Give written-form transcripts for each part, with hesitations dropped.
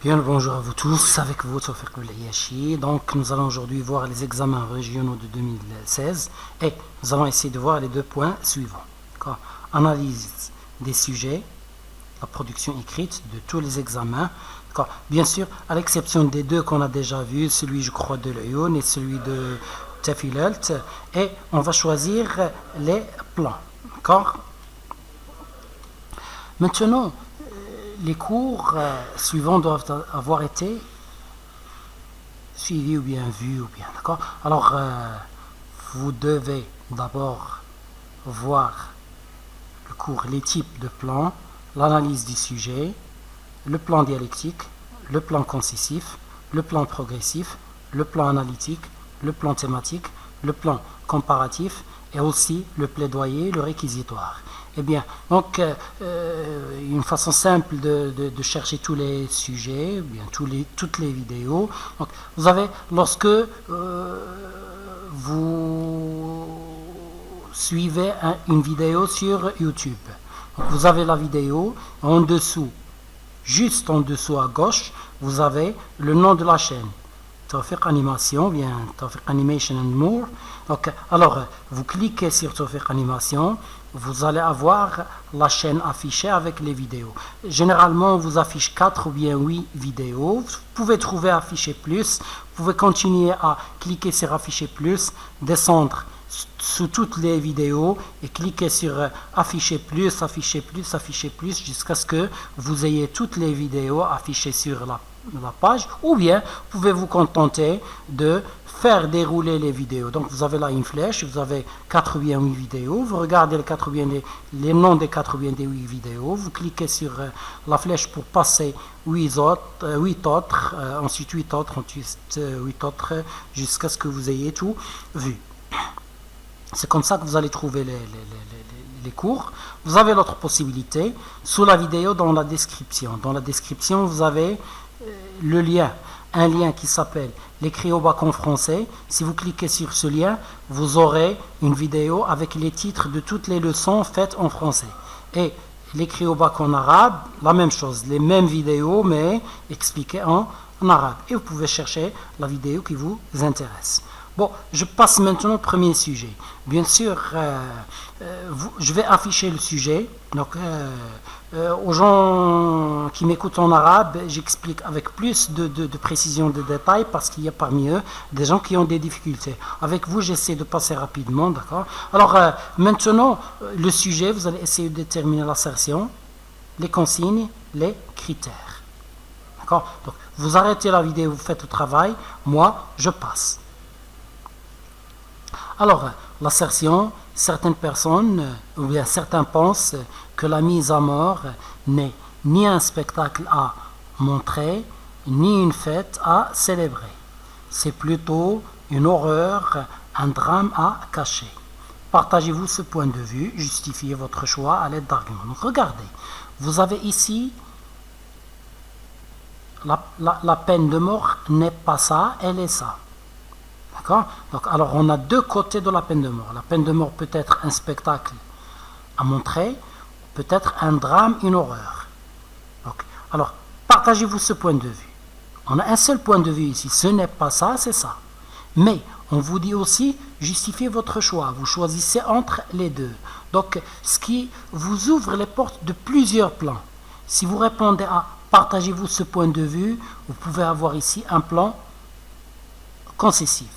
Bien le bonjour à vous tous, avec vous Tawfiq Yachi. Donc nous allons aujourd'hui voir les examens régionaux de 2016 et nous allons essayer de voir les deux points suivants. D'accord. Analyse des sujets, la production écrite de tous les examens. D'accord. Bien sûr, à l'exception des deux qu'on a déjà vus, celui je crois de l'Ayoun et celui de Tafilalt, et on va choisir les plans. D'accord. Maintenant, les cours suivants doivent avoir été suivis ou bien vus ou bien, d'accord. Alors, vous devez d'abord voir le cours, les types de plans, l'analyse du sujet, le plan dialectique, le plan concessif, le plan progressif, le plan analytique, le plan thématique, le plan comparatif et aussi le plaidoyer, le réquisitoire. Eh bien, donc, une façon simple de chercher tous les sujets, bien toutes les vidéos. Donc, vous avez, lorsque vous suivez une vidéo sur YouTube, donc vous avez la vidéo, en dessous, juste en dessous à gauche, vous avez le nom de la chaîne. Tawfiq Animation, bien Tawfiq Animation and More. Donc, alors, vous cliquez sur Tawfiq Animation, vous allez avoir la chaîne affichée avec les vidéos. Généralement, on vous affiche 4 ou bien 8 vidéos. Vous pouvez trouver afficher plus. Vous pouvez continuer à cliquer sur afficher plus, descendre sous toutes les vidéos et cliquer sur afficher plus, afficher plus, afficher plus jusqu'à ce que vous ayez toutes les vidéos affichées sur la page, ou bien vous pouvez vous contenter de faire dérouler les vidéos. Donc vous avez là une flèche, vous avez 4 ou bien 8 vidéos, vous regardez les noms des 4 ou bien des 8 vidéos, vous cliquez sur la flèche pour passer 8 autres, ensuite 8 autres, ensuite 8 autres, jusqu'à ce que vous ayez tout vu. C'est comme ça que vous allez trouver les cours. Vous avez l'autre possibilité, sous la vidéo, dans la description. Dans la description, vous avez le lien, un lien qui s'appelle l'écrit au bac en français. Si vous cliquez sur ce lien, vous aurez une vidéo avec les titres de toutes les leçons faites en français. Et l'écrit au bac en arabe, la même chose, les mêmes vidéos, mais expliquées en arabe. Et vous pouvez chercher la vidéo qui vous intéresse. Bon, je passe maintenant au premier sujet. Bien sûr, je vais afficher le sujet. Donc, aux gens qui m'écoutent en arabe, j'explique avec plus de précision, de détails, parce qu'il y a parmi eux des gens qui ont des difficultés. Avec vous, j'essaie de passer rapidement, d'accord? Alors, maintenant, le sujet, vous allez essayer de déterminer l'assertion, les consignes, les critères. D'accord? Donc, vous arrêtez la vidéo, vous faites le travail. Moi, je passe. Alors, l'assertion, certaines personnes, ou bien certains pensent que la mise à mort n'est ni un spectacle à montrer, ni une fête à célébrer. C'est plutôt une horreur, un drame à cacher. Partagez-vous ce point de vue, justifiez votre choix à l'aide d'arguments. Donc, regardez, vous avez ici la peine de mort n'est pas ça, elle est ça. D'accord? Donc, alors, on a deux côtés de la peine de mort. La peine de mort peut être un spectacle à montrer, peut être un drame, une horreur. Donc, alors, partagez-vous ce point de vue. On a un seul point de vue ici. Ce n'est pas ça, c'est ça. Mais, on vous dit aussi, justifiez votre choix. Vous choisissez entre les deux. Donc, ce qui vous ouvre les portes de plusieurs plans. Si vous répondez à partagez-vous ce point de vue, vous pouvez avoir ici un plan concessif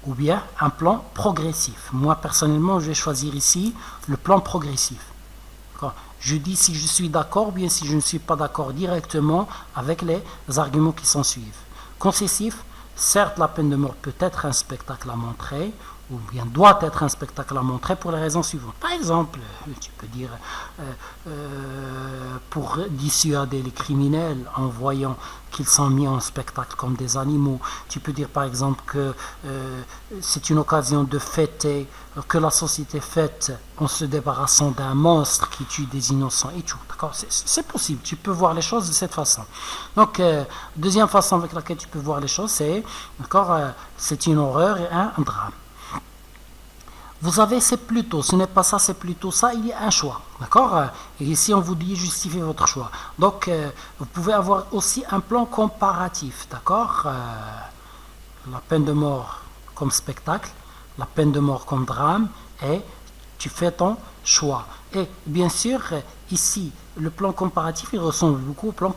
ou bien un plan progressif. Moi, personnellement, je vais choisir ici le plan progressif. Je dis si je suis d'accord ou bien si je ne suis pas d'accord directement avec les arguments qui s'en suivent. Concessif, certes, la peine de mort peut être un spectacle à montrer, ou bien doit être un spectacle à montrer pour les raisons suivantes. Par exemple, tu peux dire pour dissuader les criminels en voyant qu'ils sont mis en spectacle comme des animaux. Tu peux dire par exemple que c'est une occasion de fêter, que la société fête en se débarrassant d'un monstre qui tue des innocents et tout. D'accord? C'est possible, tu peux voir les choses de cette façon. Donc, deuxième façon avec laquelle tu peux voir les choses, c'est, d'accord, c'est une horreur et un drame. Vous avez c'est plutôt, ce n'est pas ça, c'est plutôt ça, il y a un choix. D'accord? Et ici, on vous dit justifier votre choix. Donc, vous pouvez avoir aussi un plan comparatif. D'accord? La peine de mort comme spectacle, la peine de mort comme drame, et tu fais ton choix. Et bien sûr, ici, le plan comparatif, il ressemble beaucoup au plan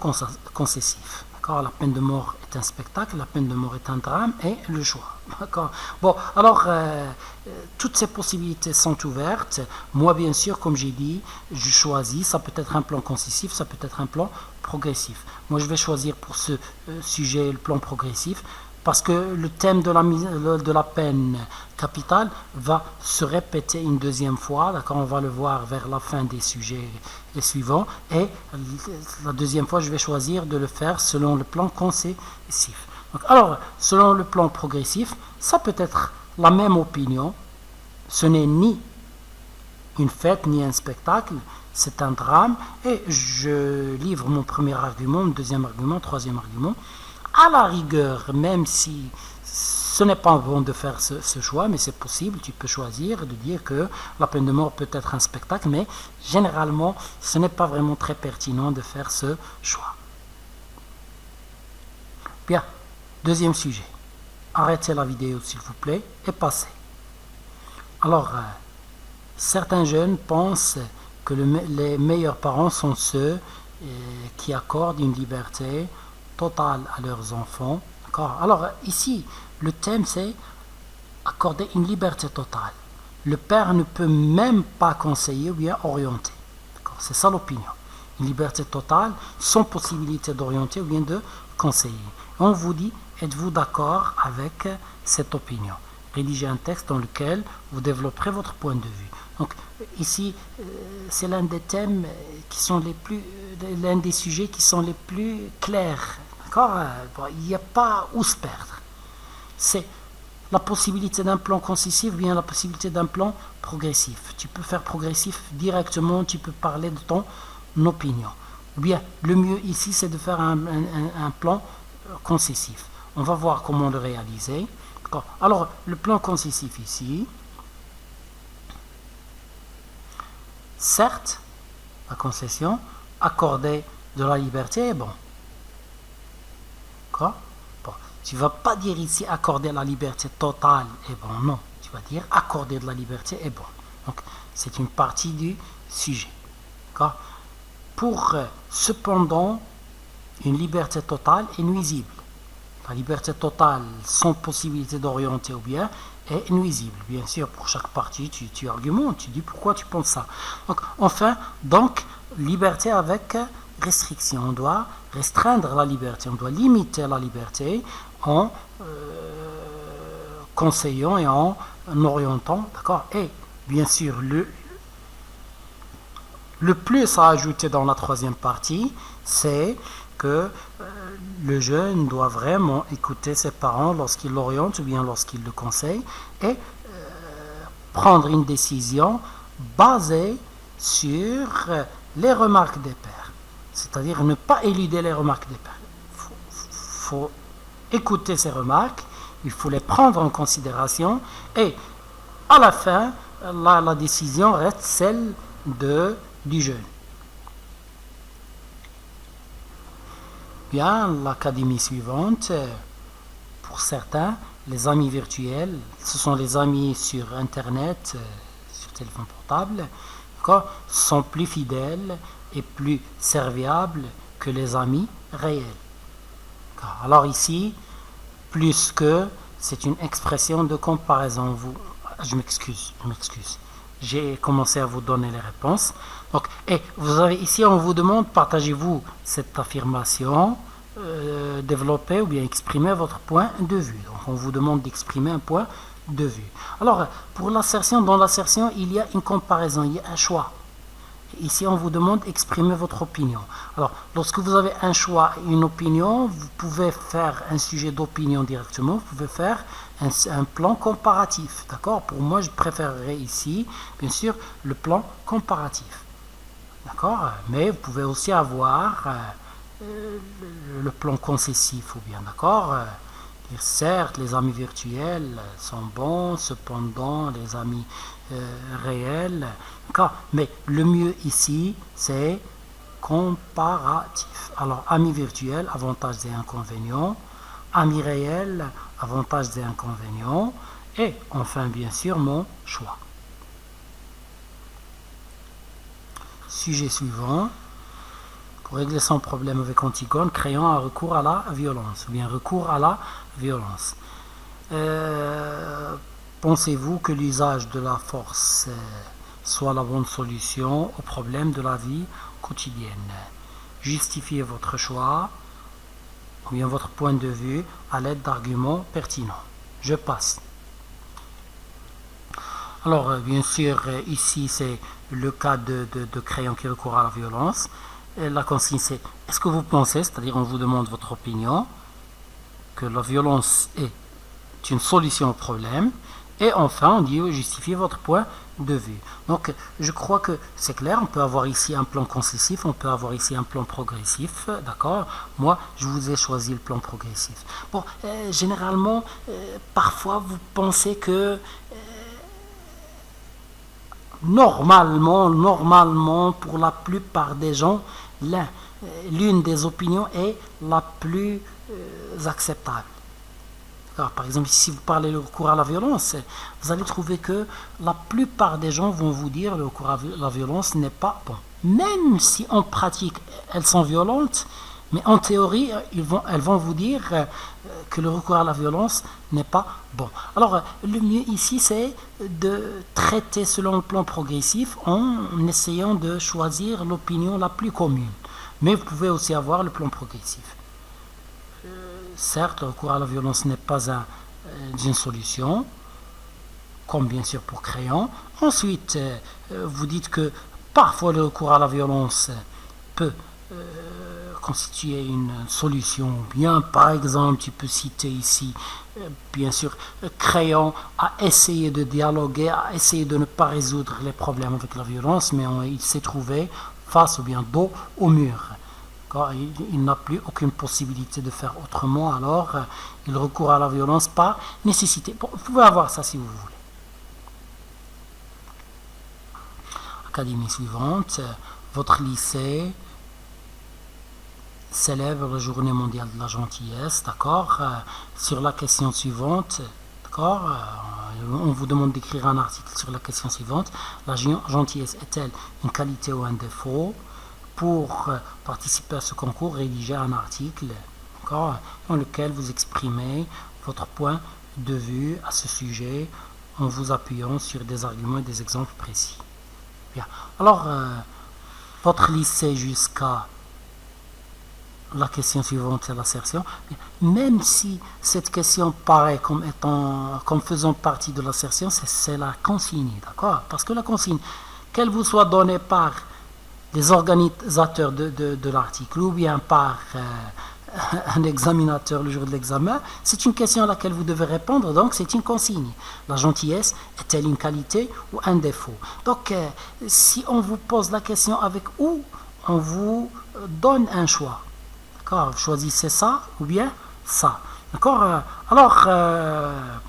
concessif. D'accord? La peine de mort est un spectacle, la peine de mort est un drame, et le choix. D'accord? Bon, alors, toutes ces possibilités sont ouvertes. Moi, bien sûr, comme j'ai dit, je choisis. Ça peut être un plan concessif, ça peut être un plan progressif. Moi, je vais choisir pour ce sujet le plan progressif parce que le thème de la peine capitale va se répéter une deuxième fois. D'accord? On va le voir vers la fin des sujets suivants. Et la deuxième fois, je vais choisir de le faire selon le plan concessif. Donc, alors, selon le plan progressif, ça peut être la même opinion. Ce n'est ni une fête ni un spectacle, c'est un drame. Et je livre mon premier argument, mon deuxième argument, troisième argument. À la rigueur, même si ce n'est pas bon de faire ce choix, mais c'est possible, tu peux choisir de dire que la peine de mort peut être un spectacle, mais généralement, ce n'est pas vraiment très pertinent de faire ce choix. Bien, deuxième sujet. Arrêtez la vidéo s'il vous plaît et passez. Alors, certains jeunes pensent que les meilleurs parents sont ceux qui accordent une liberté totale à leurs enfants. Alors ici, le thème c'est accorder une liberté totale. Le père ne peut même pas conseiller ou bien orienter. C'est ça l'opinion. Une liberté totale sans possibilité d'orienter ou bien de conseiller. On vous dit, êtes-vous d'accord avec cette opinion? Rédigez un texte dans lequel vous développerez votre point de vue. Donc ici, c'est l'un des thèmes qui sont l'un des sujets qui sont les plus clairs. D'accord? Il n'y a pas où se perdre. C'est la possibilité d'un plan concessif ou bien la possibilité d'un plan progressif. Tu peux faire progressif directement, tu peux parler de ton opinion. Ou bien, le mieux ici, c'est de faire un plan concessif. On va voir comment le réaliser. Alors, le plan concessif ici, certes, la concession, accorder de la liberté est bon. Bon, tu ne vas pas dire ici accorder la liberté totale est bon, non. Tu vas dire accorder de la liberté est bon. Donc, c'est une partie du sujet. Cependant, une liberté totale est nuisible. La liberté totale sans possibilité d'orienter ou bien est nuisible. Bien sûr, pour chaque partie, tu argumentes, tu dis pourquoi tu penses ça. Donc, liberté avec restriction. On doit restreindre la liberté, on doit limiter la liberté en conseillant et en orientant. D'accord? Et bien sûr, le plus à ajouter dans la troisième partie, c'est que le jeune doit vraiment écouter ses parents lorsqu'il l'oriente ou bien lorsqu'il le conseille et prendre une décision basée sur les remarques des pairs. C'est-à-dire ne pas éluder les remarques des pairs. Il faut écouter ces remarques, il faut les prendre en considération et à la fin, la décision reste celle du jeune. Bien, l'académie suivante, pour certains, les amis virtuels, ce sont les amis sur Internet, sur téléphone portable, sont plus fidèles et plus serviables que les amis réels. Alors ici, plus que, c'est une expression de comparaison. Je m'excuse. J'ai commencé à vous donner les réponses. Donc, et vous avez ici, on vous demande, partagez-vous cette affirmation, développez ou bien exprimez votre point de vue. Donc, on vous demande d'exprimer un point de vue. Alors, pour l'assertion, dans l'assertion, il y a une comparaison, il y a un choix. Ici, on vous demande d'exprimer votre opinion. Alors, lorsque vous avez un choix, une opinion, vous pouvez faire un sujet d'opinion directement, vous pouvez faire un plan comparatif. D'accord? Pour moi, je préférerais ici, bien sûr, le plan comparatif. D'accord? Mais vous pouvez aussi avoir le plan concessif, ou bien, d'accord? Certes, les amis virtuels sont bons, cependant, les amis réels, mais le mieux ici, c'est comparatif. Alors, amis virtuels, avantages et inconvénients. Amis réels, avantages et inconvénients. Et enfin, bien sûr, mon choix. Sujet suivant. Pour régler son problème avec Antigone, Créon a recours à la violence, ou bien recours à la violence. Pensez-vous que l'usage de la force soit la bonne solution aux problèmes de la vie quotidienne? Justifiez votre choix, ou bien votre point de vue, à l'aide d'arguments pertinents. Je passe. Alors, bien sûr, ici, c'est le cas de Créon qui recourt à la violence. La consigne, c'est est-ce que vous pensez, c'est-à-dire on vous demande votre opinion, que la violence est une solution au problème, et enfin on dit justifiez votre point de vue. Donc je crois que c'est clair, on peut avoir ici un plan concessif, on peut avoir ici un plan progressif, d'accord? Moi je vous ai choisi le plan progressif. Bon, généralement, parfois vous pensez que normalement, pour la plupart des gens, l'une des opinions est la plus acceptable. Alors, par exemple, si vous parlez de recours à la violence, vous allez trouver que la plupart des gens vont vous dire que le recours à la violence n'est pas bon. Même si en pratique, elles sont violentes, mais en théorie, elles vont vous dire que le recours à la violence n'est pas bon. Alors, le mieux ici, c'est de traiter selon le plan progressif en essayant de choisir l'opinion la plus commune. Mais vous pouvez aussi avoir le plan progressif. Certes, le recours à la violence n'est pas une solution, comme bien sûr pour Créon. Ensuite, vous dites que parfois le recours à la violence peut constituer une solution. Bien, par exemple, tu peux citer ici, bien sûr, Créon a essayé de dialoguer, a essayé de ne pas résoudre les problèmes avec la violence, mais il s'est trouvé face ou bien dos au mur. Il n'a plus aucune possibilité de faire autrement, alors il recourt à la violence par nécessité. Bon, vous pouvez avoir ça si vous voulez. Académie suivante, votre lycée célèbre la journée mondiale de la gentillesse, d'accord? Sur la question suivante, d'accord? On vous demande d'écrire un article sur la question suivante. La gentillesse est-elle une qualité ou un défaut? Pour participer à ce concours, rédigez un article, d'accord, dans lequel vous exprimez votre point de vue à ce sujet en vous appuyant sur des arguments et des exemples précis. Bien. Alors, votre lycée jusqu'à la question suivante, c'est l'assertion. Même si cette question paraît comme faisant partie de l'assertion, c'est la consigne, d'accord? Parce que la consigne, qu'elle vous soit donnée par les organisateurs de l'article ou bien par un examinateur le jour de l'examen, c'est une question à laquelle vous devez répondre, donc c'est une consigne. La gentillesse est-elle une qualité ou un défaut? Donc, si on vous pose la question avec ou, on vous donne un choix. D'accord? Vous choisissez ça ou bien ça. D'accord? Alors,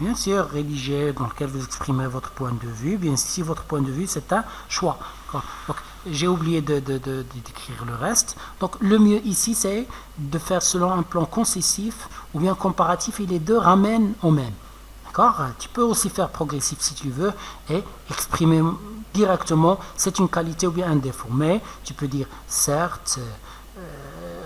bien sûr, rédigez dans lequel vous exprimez votre point de vue. Bien si votre point de vue, c'est un choix. Donc, j'ai oublié d'écrire le reste. Donc, le mieux ici, c'est de faire selon un plan concessif ou bien comparatif et les deux ramènent au même. D'accord? Tu peux aussi faire progressif si tu veux et exprimer directement c'est une qualité ou bien un défaut. Mais tu peux dire certes,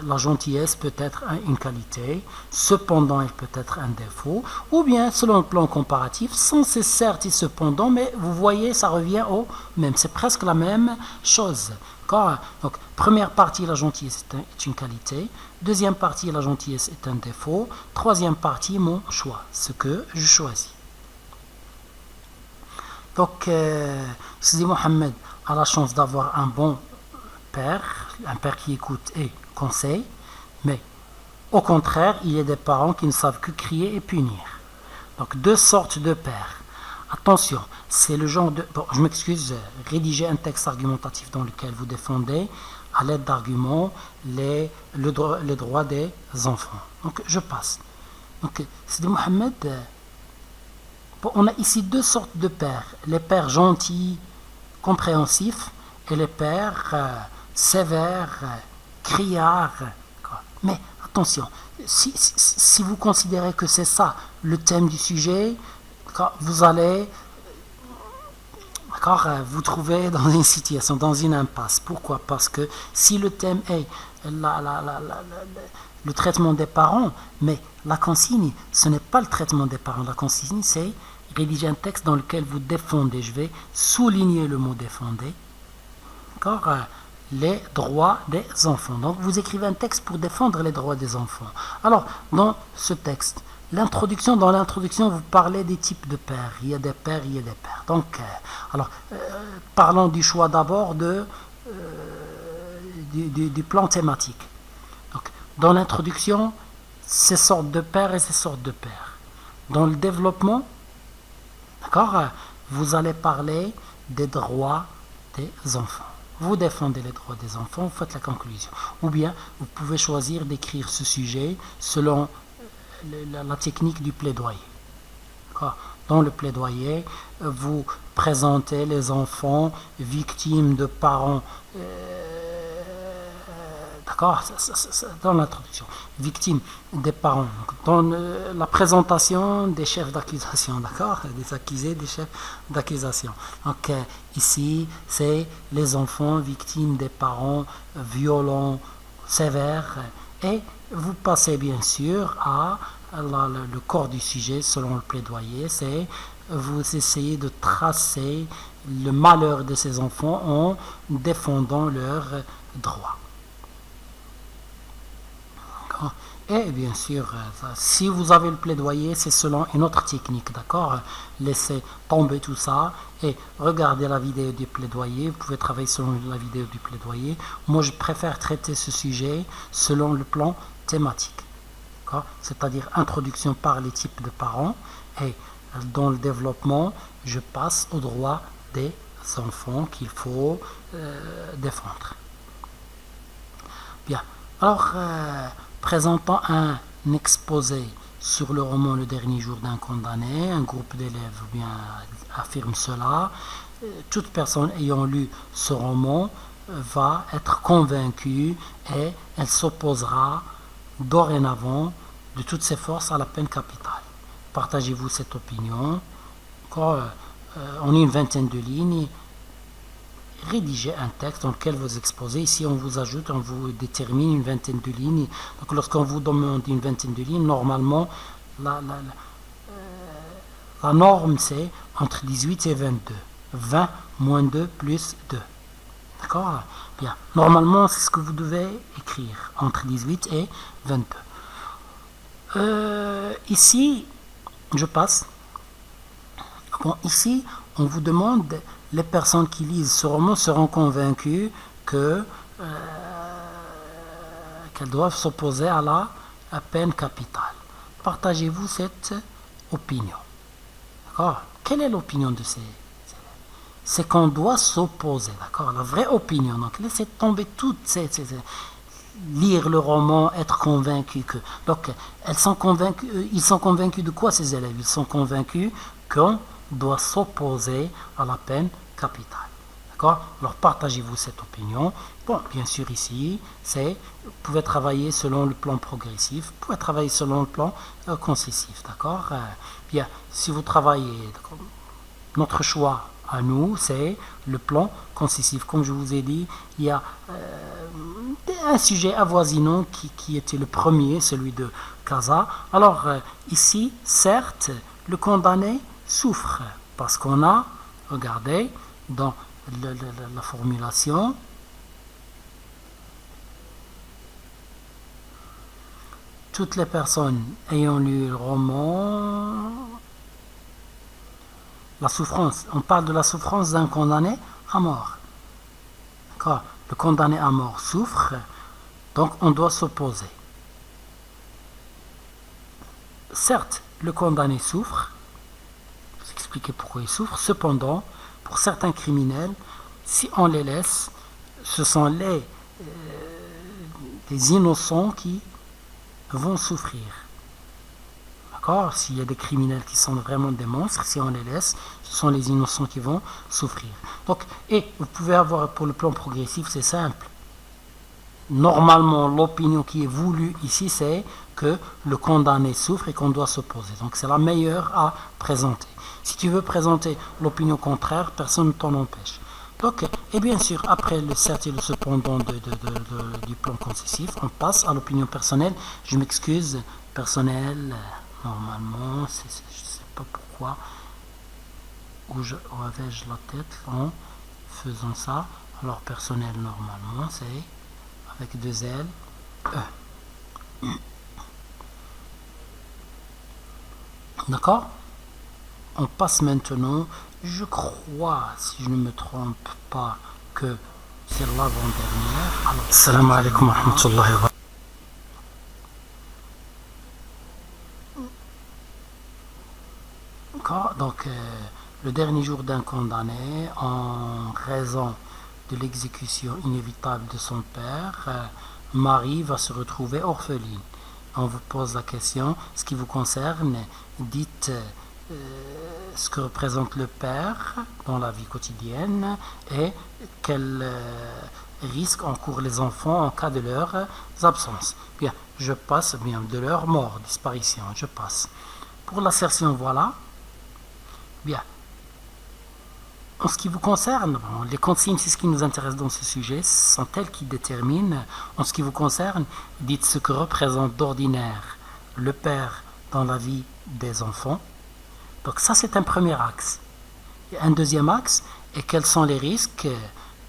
la gentillesse peut être une qualité, cependant elle peut être un défaut, ou bien selon le plan comparatif, sans ces certes et cependant, mais vous voyez, ça revient au même, c'est presque la même chose. Donc, première partie, la gentillesse est une qualité, deuxième partie, la gentillesse est un défaut, troisième partie, mon choix, ce que je choisis. Donc, Sidi Mohamed a la chance d'avoir un bon père, un père qui écoute et conseil, mais au contraire, il y a des parents qui ne savent que crier et punir. Donc, deux sortes de pères. Attention, c'est le genre de... Bon, je m'excuse, rédigez un texte argumentatif dans lequel vous défendez, à l'aide d'arguments, les droits des enfants. Donc, je passe. Donc, Sidi Mohamed, bon, on a ici deux sortes de pères. Les pères gentils, compréhensifs, et les pères sévères, criards. Mais attention, si vous considérez que c'est ça le thème du sujet, vous allez vous trouver dans une situation, dans une impasse. Pourquoi? Parce que si le thème est le traitement des parents, mais la consigne, ce n'est pas le traitement des parents. La consigne, c'est rédiger un texte dans lequel vous défendez, je vais souligner le mot défendez, les droits des enfants. Donc vous écrivez un texte pour défendre les droits des enfants. Alors, dans ce texte, dans l'introduction, vous parlez des types de pères. Il y a des pères, il y a des pères. Donc, parlons du choix d'abord du plan thématique. Donc, dans l'introduction, ces sortes de pères et ces sortes de pères. Dans le développement, vous allez parler des droits des enfants. Vous défendez les droits des enfants, vous faites la conclusion. Ou bien, vous pouvez choisir d'écrire ce sujet selon la technique du plaidoyer. Dans le plaidoyer, vous présentez les enfants victimes de parents, dans l'introduction, victimes des parents, dans la présentation des chefs d'accusation, des accusés, des chefs d'accusation. Donc ici, c'est les enfants victimes des parents violents, sévères, et vous passez bien sûr à le corps du sujet selon le plaidoyer, c'est vous essayez de tracer le malheur de ces enfants en défendant leurs droits. Et bien sûr, si vous avez le plaidoyer, c'est selon une autre technique, d'accord? Laissez tomber tout ça et regardez la vidéo du plaidoyer. Vous pouvez travailler selon la vidéo du plaidoyer. Moi, je préfère traiter ce sujet selon le plan thématique, c'est-à-dire introduction par les types de parents, et dans le développement, je passe aux droits des enfants qu'il faut défendre. Bien, alors présentant un exposé sur le roman Le dernier jour d'un condamné, un groupe d'élèves bien affirme cela. Toute personne ayant lu ce roman va être convaincue et elle s'opposera dorénavant de toutes ses forces à la peine capitale. Partagez-vous cette opinion. En une vingtaine de lignes, rédigez un texte dans lequel vous exposez. Ici, on vous détermine une vingtaine de lignes. Donc, lorsqu'on vous demande une vingtaine de lignes, normalement, la norme, c'est entre 18 et 22. 20 moins 2 plus 2. D'accord? Bien. Normalement, c'est ce que vous devez écrire, entre 18 et 22. Ici, je passe. Bon, ici, on vous demande, les personnes qui lisent ce roman seront convaincues qu'elles doivent s'opposer à la peine capitale. Partagez-vous cette opinion. D'accord? Quelle est l'opinion de ces? C'est qu'on doit s'opposer, d'accord? La vraie opinion. Donc, laissez tomber toutes ces lire le roman, être convaincu que. Donc, ils sont convaincus de quoi, ces élèves? Ils sont convaincus qu'on doit s'opposer à la peine capitale. D'accord? Alors, partagez-vous cette opinion. Bon, bien sûr, ici, vous pouvez travailler selon le plan progressif, vous pouvez travailler selon le plan concessif. D'accord? Bien, si vous travaillez, notre choix à nous, c'est le plan concessif. Comme je vous ai dit, il y a un sujet avoisinant qui était le premier, celui de Casa. Alors, ici, certes, le condamné souffre, parce qu'on a, regardez, dans la formulation, toutes les personnes ayant lu le roman, la souffrance, on parle de la souffrance d'un condamné à mort. D'accord? Le condamné à mort souffre, donc on doit s'opposer. Certes, le condamné souffre, je vais expliquer pourquoi il souffre, cependant, pour certains criminels, si on les laisse, ce sont les innocents qui vont souffrir. D'accord? S'il y a des criminels qui sont vraiment des monstres, si on les laisse, ce sont les innocents qui vont souffrir. Donc, et vous pouvez avoir pour le plan progressif, c'est simple. Normalement, l'opinion qui est voulue ici, c'est que le condamné souffre et qu'on doit s'opposer. Donc, c'est la meilleure à présenter. Si tu veux présenter l'opinion contraire, personne ne t'en empêche. Donc, et bien sûr, après le certes et le cependant du plan concessif, on passe à l'opinion personnelle. Je m'excuse, personnelle, normalement, je ne sais pas pourquoi, où avais-je la tête en faisant ça. Alors, personnel, normalement, c'est avec deux L, E. D'accord? On passe maintenant, je crois, si je ne me trompe pas, que c'est l'avant-dernière. Alors, salam alaikum wa rahmatullahi wa barakatuh. D'accord? Donc, le dernier jour d'un condamné, en raison de l'exécution inévitable de son père, Marie va se retrouver orpheline. On vous pose la question, ce qui vous concerne, dites ce que représente le père dans la vie quotidienne et quel risque encourent les enfants en cas de leur absence. Bien, je passe, bien, de leur mort, disparition, je passe. Pour l'assertion, voilà. Bien. En ce qui vous concerne, les consignes, c'est ce qui nous intéresse dans ce sujet, sont elles qui déterminent, en ce qui vous concerne, dites ce que représente d'ordinaire le père dans la vie des enfants. Donc ça, c'est un premier axe. Et un deuxième axe, et quels sont les risques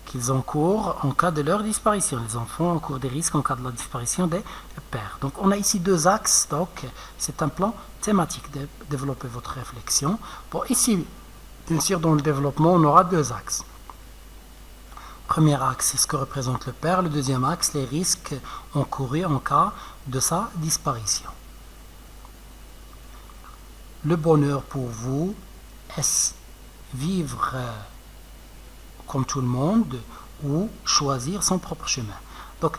qu'ils encourent en cas de leur disparition. Les enfants encourent des risques en cas de la disparition des pères. Donc on a ici deux axes, donc c'est un plan thématique de développer votre réflexion. Bon, ici, bien sûr, dans le développement, on aura deux axes. Premier axe, c'est ce que représente le père. Le deuxième axe, les risques encourus en cas de sa disparition. Le bonheur pour vous, est-ce vivre comme tout le monde ou choisir son propre chemin? Donc,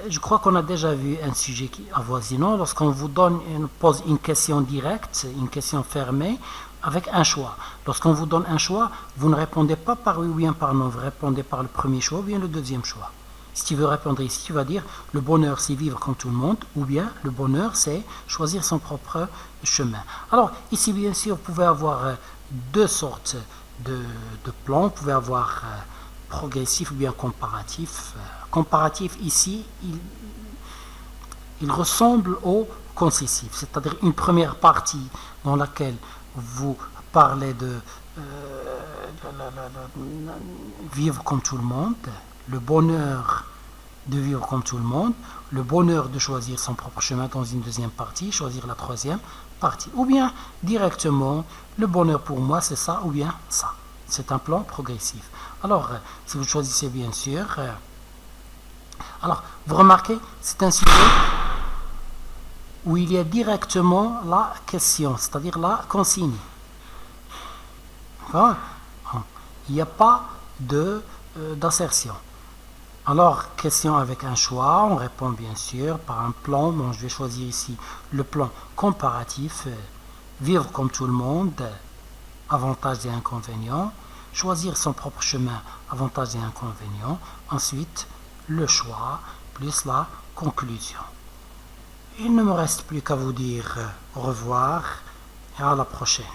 je crois qu'on a déjà vu un sujet avoisinant. Lorsqu'on vous pose une question directe, une question fermée, avec un choix. Lorsqu'on vous donne un choix, vous ne répondez pas par oui ou bien par non, vous répondez par le premier choix ou bien le deuxième choix. Si tu veux répondre ici, tu vas dire le bonheur c'est vivre comme tout le monde, ou bien le bonheur c'est choisir son propre chemin. Alors ici bien sûr vous pouvez avoir deux sortes de plans, vous pouvez avoir progressif ou bien comparatif. Comparatif ici, il ressemble au concessif, c'est-à-dire une première partie dans laquelle vous parlez de vivre comme tout le monde, le bonheur de vivre comme tout le monde, le bonheur de choisir son propre chemin dans une deuxième partie, choisir la troisième partie. Ou bien directement, le bonheur pour moi c'est ça ou bien ça. C'est un plan progressif. Alors, si vous choisissez bien sûr, alors vous remarquez, c'est un sujet où il y a directement la question, c'est-à-dire la consigne. Il n'y a pas d'assertion. Alors, question avec un choix, on répond bien sûr par un plan. Bon, je vais choisir ici le plan comparatif, vivre comme tout le monde, avantages et inconvénients, choisir son propre chemin, avantages et inconvénients, ensuite le choix plus la conclusion. Il ne me reste plus qu'à vous dire au revoir et à la prochaine.